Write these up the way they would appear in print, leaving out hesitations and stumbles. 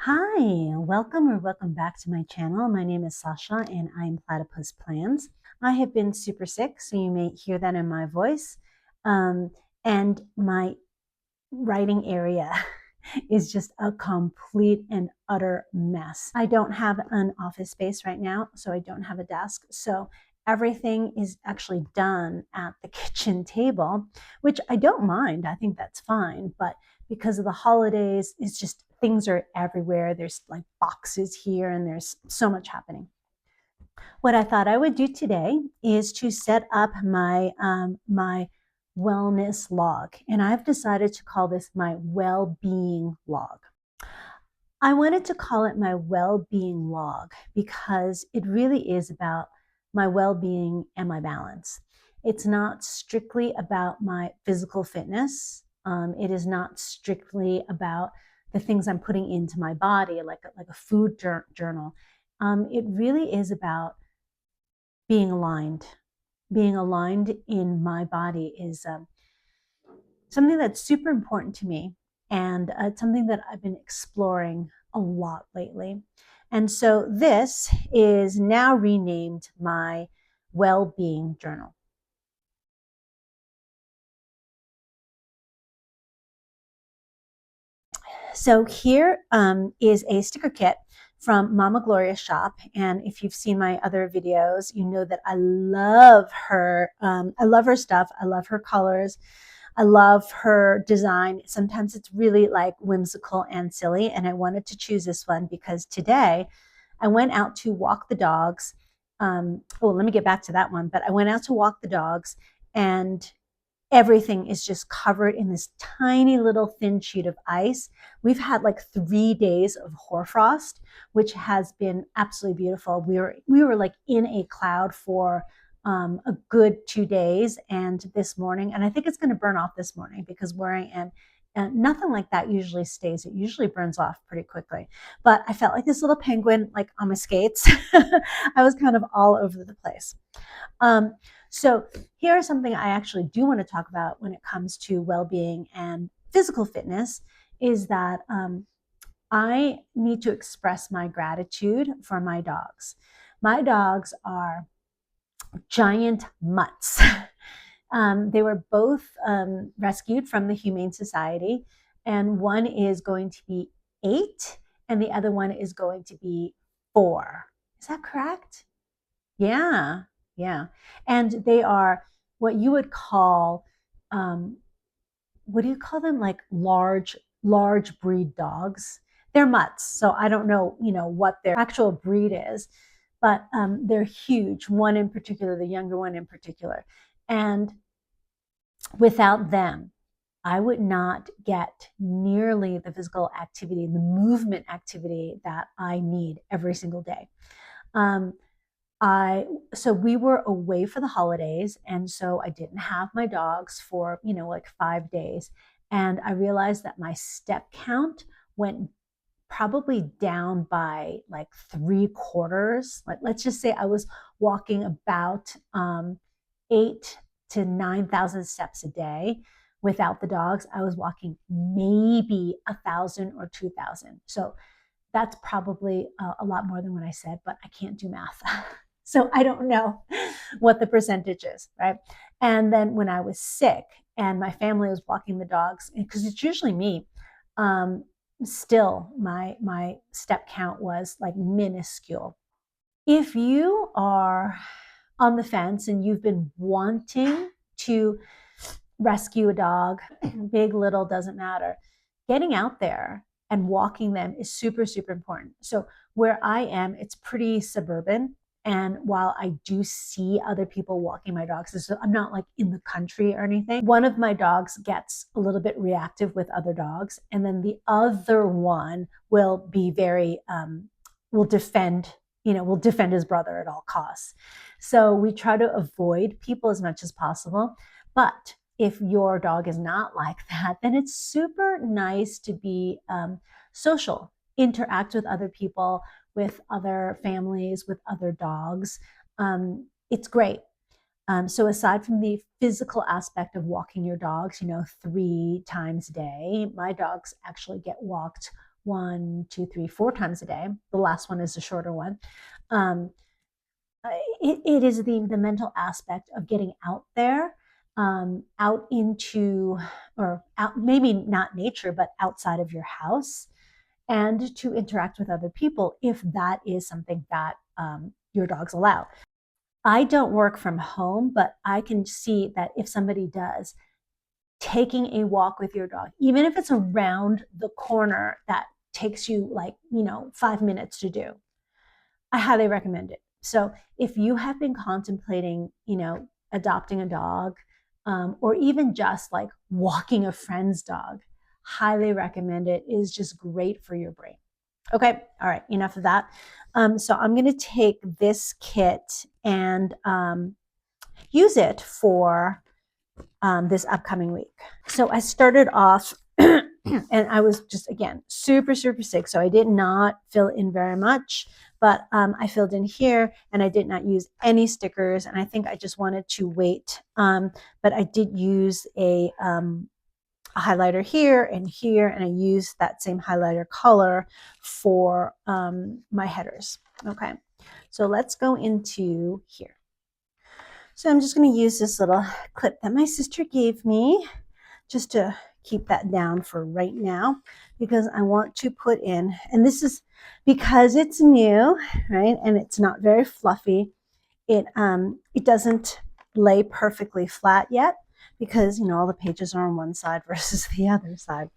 Hi, welcome back to my channel. My name is Sasha and I'm Platypus Plans. I have been super sick, so you may hear that in my voice. And my writing area is just a complete and utter mess. I don't have an office space right now, so I don't have a desk. So everything is actually done at the kitchen table, which I don't mind. I think that's fine. But because of the holidays, it's just things are everywhere. There's like boxes here and there's so much happening. What I thought I would do today is to set up my wellness log, and I've decided to call this my well-being log. I wanted to call it my well-being log because it really is about my well-being and my balance. It's not strictly about my physical fitness. It is not strictly about the things I'm putting into my body, like a food journal. It really is about being aligned. Being aligned in my body is something that's super important to me, and it's something that I've been exploring a lot lately. And so this is now renamed my well-being journal. So here is a sticker kit from MamaGloria shop. And if you've seen my other videos, you know that I love her. I love her stuff. I love her colors. I love her design. Sometimes it's really like whimsical and silly. And I wanted to choose this one because today I went out to walk the dogs. Let me get back to that one. But I went out to walk the dogs, and everything is just covered in this tiny little thin sheet of ice. We've had like 3 days of hoarfrost, which has been absolutely beautiful. We were like in a cloud for a good 2 days, and this morning, and I think it's going to burn off this morning because where I am, nothing like that usually stays. It usually burns off pretty quickly. But I felt like this little penguin, like on my skates. I was kind of all over the place. So here's something I actually do want to talk about when it comes to well-being and physical fitness is that I need to express my gratitude for my dogs. My dogs are giant mutts. They were both rescued from the Humane Society, and one is going to be 8 and the other one is going to be 4. Is that correct? Yeah, yeah. And they are what you would call, what do you call them? Like large breed dogs. They're mutts, so I don't know, what their actual breed is, but they're huge. One in particular, the younger one in particular, and without them, I would not get nearly the physical activity, the movement activity that I need every single day. Um, so we were away for the holidays, and so I didn't have my dogs for like 5 days, and I realized that my step count went probably down by like 3/4. Like, let's just say I was walking about 8 to 9,000 steps a day. Without the dogs, I was walking maybe 1,000 or 2,000. So that's probably a lot more than what I said, but I can't do math. So I don't know what the percentage is, right? And then when I was sick and my family was walking the dogs, because it's usually me, still my step count was like minuscule. If you are on the fence and you've been wanting to rescue a dog, big, little, doesn't matter, getting out there and walking them is super, super important. So where I am, it's pretty suburban. And while I do see other people walking my dogs, so I'm not like in the country or anything. One of my dogs gets a little bit reactive with other dogs. And then the other one will be very, will defend, will defend his brother at all costs. So we try to avoid people as much as possible. But if your dog is not like that, then it's super nice to be social, interact with other people, with other families, with other dogs. It's great. So aside from the physical aspect of walking your dogs, 3 times a day, my dogs actually get walked 1, 2, 3, 4 times a day. The last one is a shorter one. It is the mental aspect of getting out there, out into, or out, maybe not nature, but outside of your house, and to interact with other people if that is something that your dogs allow. I don't work from home, but I can see that if somebody does, taking a walk with your dog, even if it's around the corner that takes you like, 5 minutes to do, I highly recommend it. So if you have been contemplating, adopting a dog, or even just like walking a friend's dog, highly recommend it. It is just great for your brain. Okay, all right, enough of that. So I'm going to take this kit and use it for this upcoming week. So I started off and I was just, again, super, super sick. So I did not fill in very much, but I filled in here and I did not use any stickers. And I think I just wanted to wait. But I did use a highlighter here, and I used that same highlighter color for my headers. Okay, so let's go into here. So I'm just going to use this little clip that my sister gave me just to keep that down for right now, because I want to put in, and this is because it's new, right? And it's not very fluffy. It doesn't lay perfectly flat yet because, all the pages are on one side versus the other side.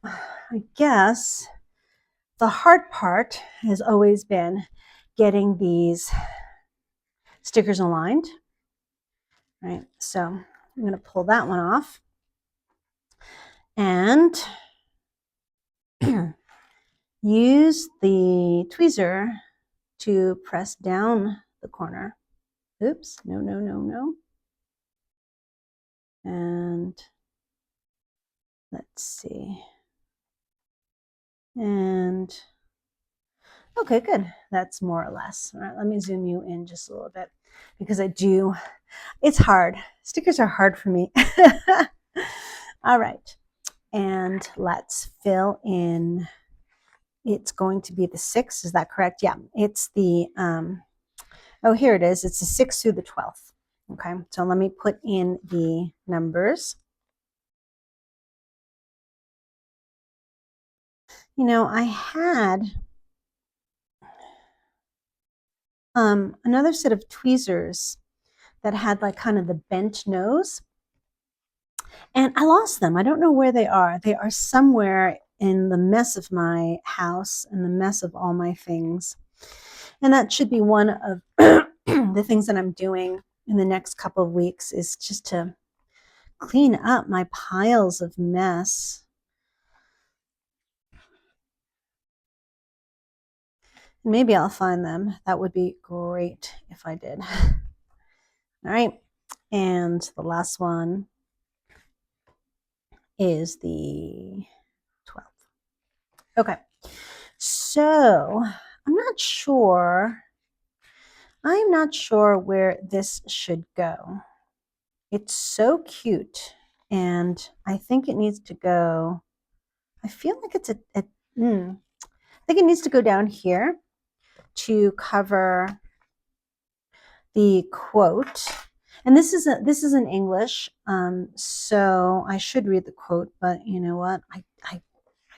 I guess the hard part has always been getting these stickers aligned, right? So I'm going to pull that one off and use the tweezer to press down the corner. Oops, no. And let's see. And okay, good. That's more or less. All right, let me zoom you in just a little bit because it's hard. Stickers are hard for me. All right. And let's fill in. It's going to be the 6. Is that correct? Yeah, it's the, oh, here it is. It's the 6 through the 12th. Okay, so let me put in the numbers. I had another set of tweezers that had like kind of the bent nose, and I lost them. I don't know where they are. They are somewhere in the mess of my house and the mess of all my things. And that should be one of the things that I'm doing in the next couple of weeks, is just to clean up my piles of mess. Maybe I'll find them. That would be great if I did. All right. And the last one is the 12th. Okay. So I'm not sure where this should go. It's so cute. And I think it needs to go, I feel like I think it needs to go down here to cover the quote. And this is in English, so I should read the quote, but you know what? I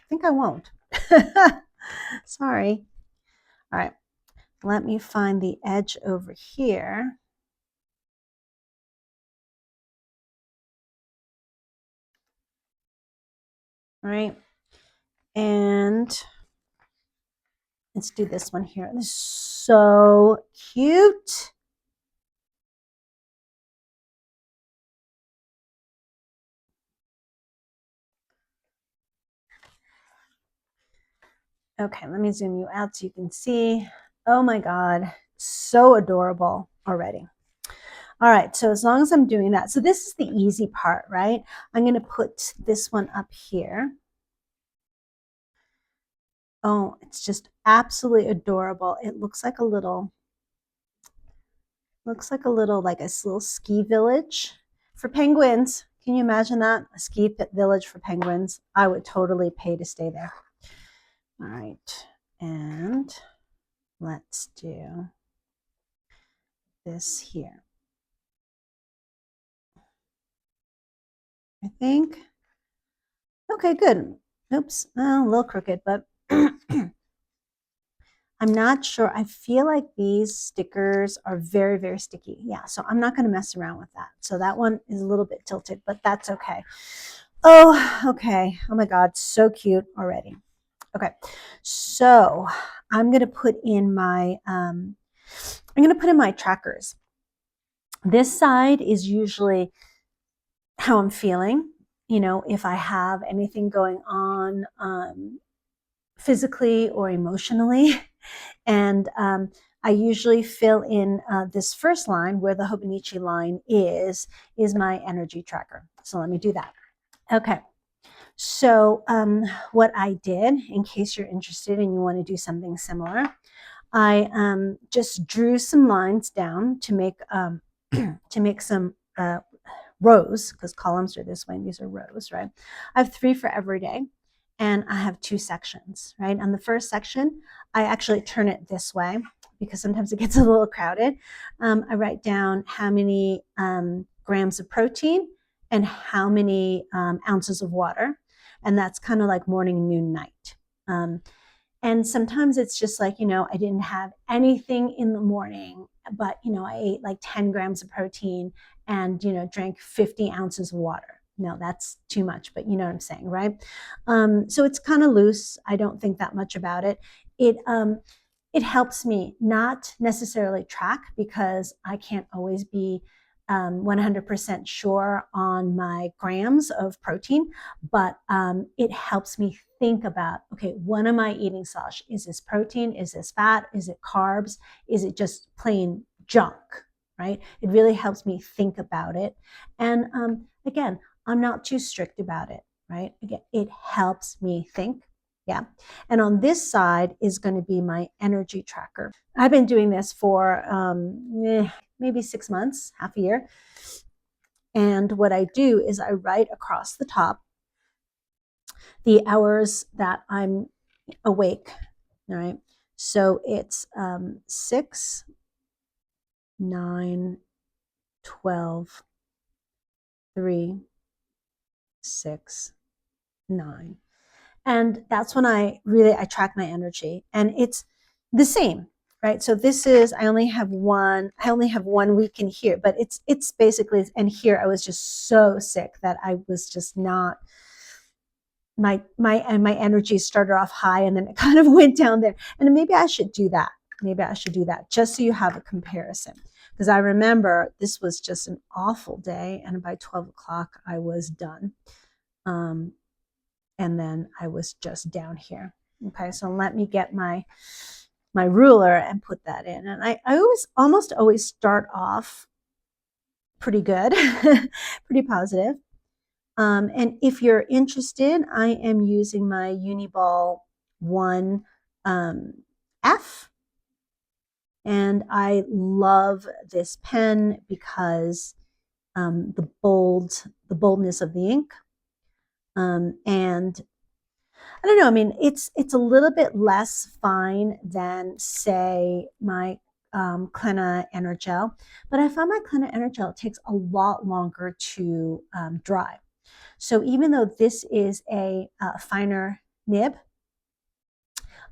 think I won't. Sorry. All right, let me find the edge over here. All right, and let's do this one here. This is so cute. Okay, let me zoom you out so you can see. Oh my God, so adorable already. All right, so as long as I'm doing that, so this is the easy part, right? I'm going to put this one up here. Oh, it's just absolutely adorable. It looks like a little, like a little ski village for penguins. Can you imagine that? A ski village for penguins. I would totally pay to stay there. right, and let's do this here. I think. Okay, good. Oops, a little crooked, but I'm not sure. I feel like these stickers are very, very sticky. Yeah, so I'm not going to mess around with that. So that one is a little bit tilted, but that's okay. Oh, okay. Oh my God, so cute already. Okay, so I'm going to put in my trackers. This side is usually how I'm feeling. You know, if I have anything going on physically or emotionally. And I usually fill in this first line where the Hobonichi line is my energy tracker. So let me do that. Okay. So what I did, in case you're interested and you want to do something similar, I just drew some lines down to make some rows, because columns are this way and these are rows, right? I have 3 for every day, and I have 2 sections, right? On the first section, I actually turn it this way because sometimes it gets a little crowded. I write down how many grams of protein and how many ounces of water, and that's kind of like morning, noon, night. And sometimes it's just like, I didn't have anything in the morning, but, I ate like 10 grams of protein and, drank 50 ounces of water. No, that's too much, but you know what I'm saying, right? So it's kind of loose. I don't think that much about it. It helps me not necessarily track, because I can't always be 100% sure on my grams of protein, but it helps me think about, okay, what am I eating, Sash? Is this protein? Is this fat? Is it carbs? Is it just plain junk, right? It really helps me think about it. And again, I'm not too strict about it, right? Again, it helps me think. Yeah. And on this side is going to be my energy tracker. I've been doing this for maybe 6 months, half a year. And what I do is I write across the top the hours that I'm awake. All right. So it's 6, 9, 12, 3, 6, 9. And that's when I track my energy, and it's the same, right? So this is, I only have one week in here, but it's basically, and here I was just so sick that I was just not, my energy started off high and then it kind of went down there. And maybe I should do that. Just so you have a comparison. Because I remember this was just an awful day, and by 12 o'clock I was done. And then I was just down here. Okay, so let me get my ruler and put that in. And I almost always start off pretty good, pretty positive. And if you're interested, I am using my Uniball 1 F. And I love this pen because the boldness of the ink. And I don't know, I mean, it's a little bit less fine than, say, my Clenna Energel, but I found my Clenna Energel takes a lot longer to dry. So even though this is a finer nib,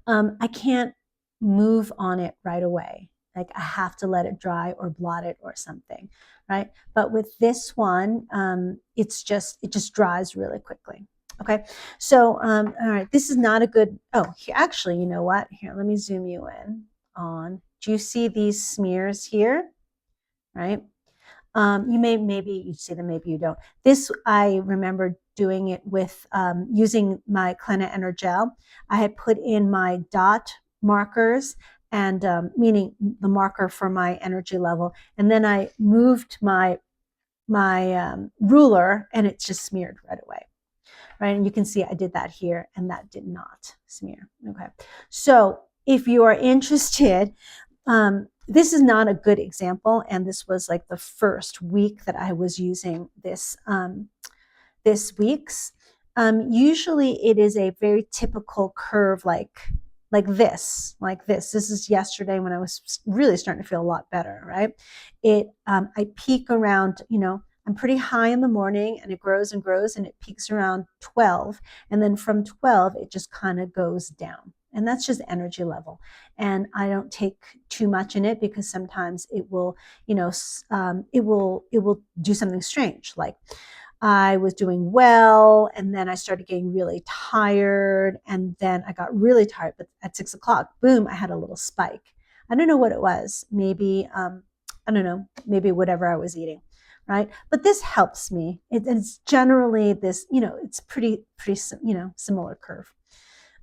I can't move on it right away. Like, I have to let it dry or blot it or something, right? But with this one, it just dries really quickly. Okay, so all right, this is not a good, here, actually, you know what? Here, let me zoom you in on. Do you see these smears here? Right? Maybe you see them, maybe you don't. This, I remember doing it with using my Clenna Energel. I had put in my dot markers, and meaning the marker for my energy level, and then I moved my ruler, and it just smeared right away. Right, and you can see I did that here, and that did not smear. Okay, so if you are interested, this is not a good example, and this was like the first week that I was using this week's. Usually it is a very typical curve, like like this, like this. This is yesterday when I was really starting to feel a lot better, right? I peak around, I'm pretty high in the morning and it grows and grows and it peaks around 12. And then from 12, it just kind of goes down. And that's just energy level. And I don't take too much in it because sometimes it will, it will do something strange. Like I was doing well, and then I started getting really tired, and then I got really tired. But at 6 o'clock, boom, I had a little spike. I don't know what it was. Maybe I don't know. Maybe whatever I was eating, right? But this helps me. It's generally this, it's pretty, similar curve.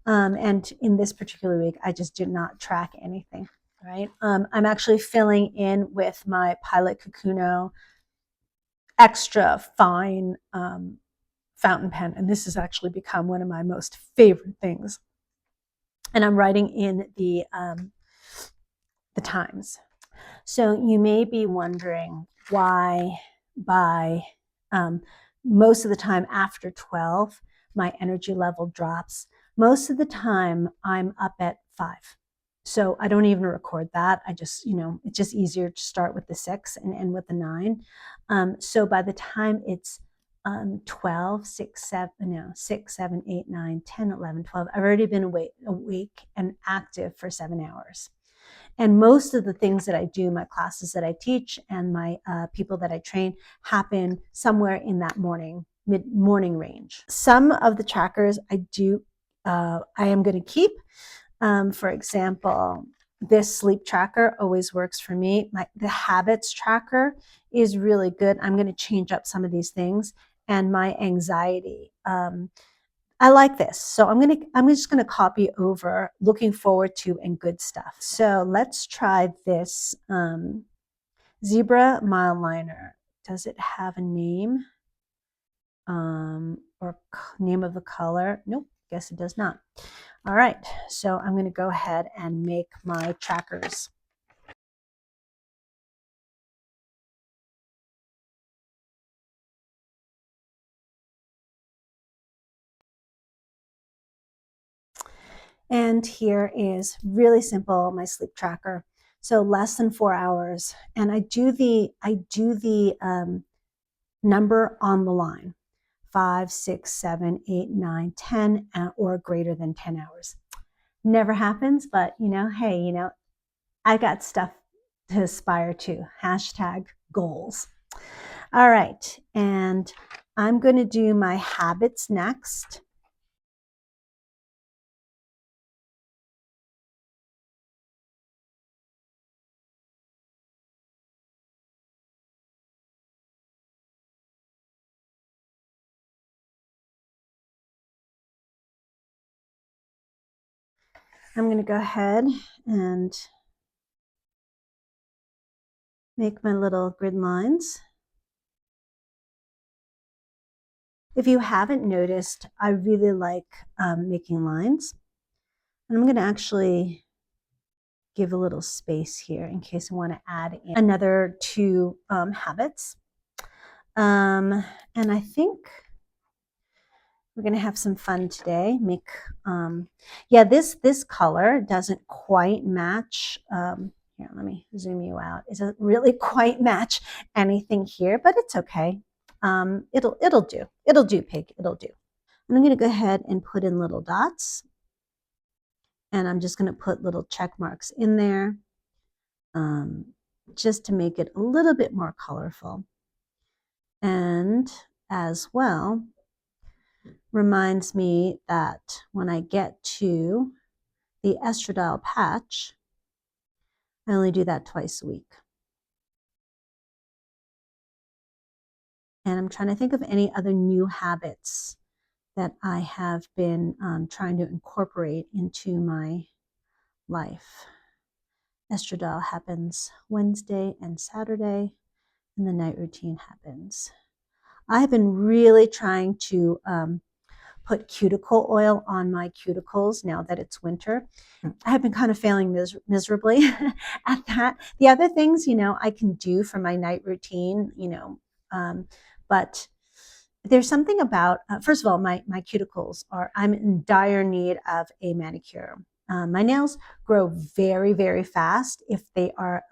And in this particular week, I just did not track anything, right? I'm actually filling in with my Pilot Kakuno extra fine fountain pen, and this has actually become one of my most favorite things. And I'm writing in the times. So you may be wondering why by most of the time after 12, my energy level drops. Most of the time I'm up at 5. So I don't even record that. I just, it's just easier to start with the 6 and end with the 9. So by the time it's 12, 6, 7, no, 6, 7, 8, 9, 10, 11, 12, I've already been awake and active for 7 hours. And most of the things that I do, my classes that I teach and my people that I train happen somewhere in that mid-morning range. Some of the trackers I am going to keep. For example, this sleep tracker always works for me. The habits tracker is really good. I'm going to change up some of these things. And my anxiety. I like this. So I'm just gonna copy over looking forward to and good stuff. So let's try this zebra mile liner. Does it have a name? Or name of the color? Nope, guess it does not. All right, so I'm gonna go ahead and make my trackers. And here is really simple, my sleep tracker. So less than 4 hours. And I do the number on the line, 5, 6, 7, 8, 9, 10, or greater than 10 hours. Never happens, but hey, I got stuff to aspire to. Hashtag goals. All right. And I'm going to do my habits next. I'm going to go ahead and make my little grid lines. If you haven't noticed, I really like making lines. And I'm going to actually give a little space here in case I want to add in another 2 habits. And I think we're going to have some fun today. Yeah, this color doesn't quite match. Here, let me zoom you out. It doesn't really quite match anything here, but it's okay. It'll do. It'll do, pig. It'll do. And I'm going to go ahead and put in little dots. And I'm just going to put little check marks in there just to make it a little bit more colorful. And as well, reminds me that when I get to the estradiol patch, I only do that twice a week. And I'm trying to think of any other new habits that I have been trying to incorporate into my life. Estradiol happens Wednesday and Saturday, and the night routine happens. I have been really trying to put cuticle oil on my cuticles now that it's winter. I have been kind of failing miserably at that. The other things, I can do for my night routine, but there's something about, first of all, my cuticles I'm in dire need of a manicure. My nails grow very, very fast if they are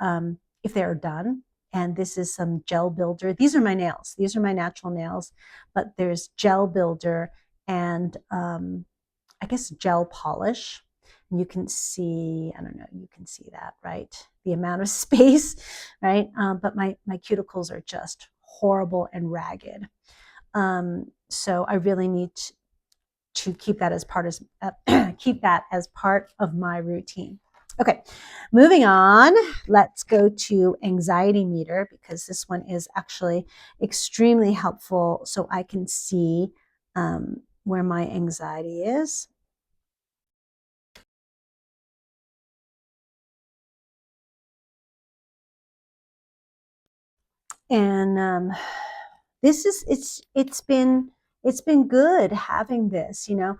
done. And this is some gel builder. These are my nails. These are my natural nails, but there's gel builder and I guess gel polish. And you can see, I don't know, you can see that, right? The amount of space, right? But my cuticles are just horrible and ragged. So I really need to keep that as part of keep that as part of my routine. Okay, moving on, let's go to anxiety meter, because this one is actually extremely helpful so I can see where my anxiety is. And this is it's been good having this, you know.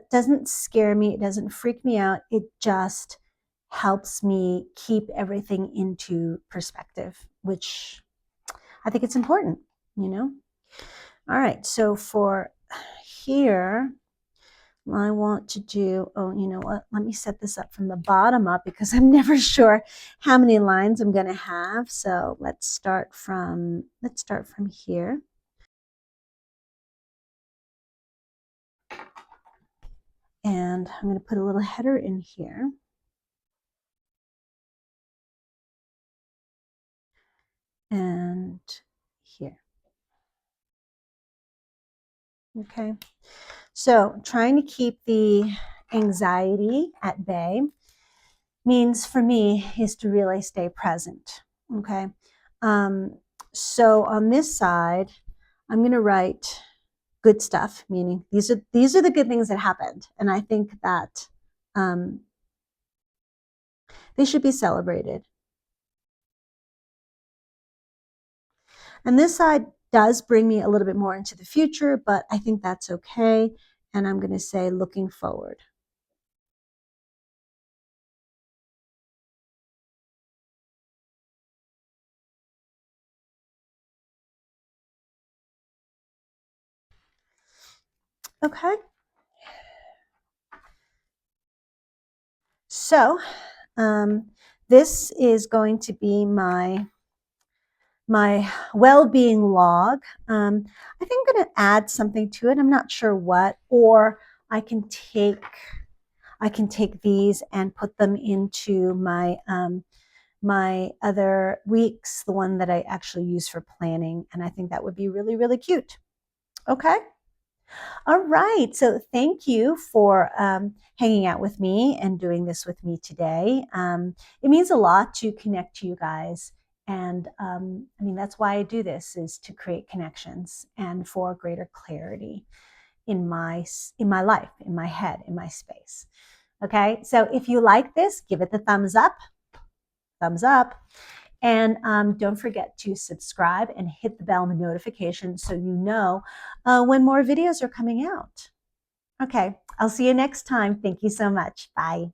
Doesn't scare me, it doesn't freak me out, it just helps me keep everything into perspective, which I think it's important, you know. All right, so for here I want to do, oh, you know what? Let me set this up from the bottom up because I'm never sure how many lines I'm going to have. So let's start from here. And I'm going to put a little header in here. And here. Okay. So trying to keep the anxiety at bay means for me is to really stay present. Okay. So on this side, I'm going to write good stuff, meaning these are the good things that happened, and I think that they should be celebrated. And this side does bring me a little bit more into the future, but I think that's okay. And I'm going to say looking forward. Okay. So this is going to be my well-being log. I think I'm going to add something to it. I'm not sure what, or I can take these and put them into my other weeks, the one that I actually use for planning, and I think that would be really, really cute. Okay. All right. So thank you for hanging out with me and doing this with me today. It means a lot to connect to you guys. And I mean, that's why I do this, is to create connections and for greater clarity in my life, in my head, in my space. Okay. So if you like this, give it the thumbs up. And don't forget to subscribe and hit the bell notification so you know when more videos are coming out. Okay, I'll see you next time. Thank you so much. Bye.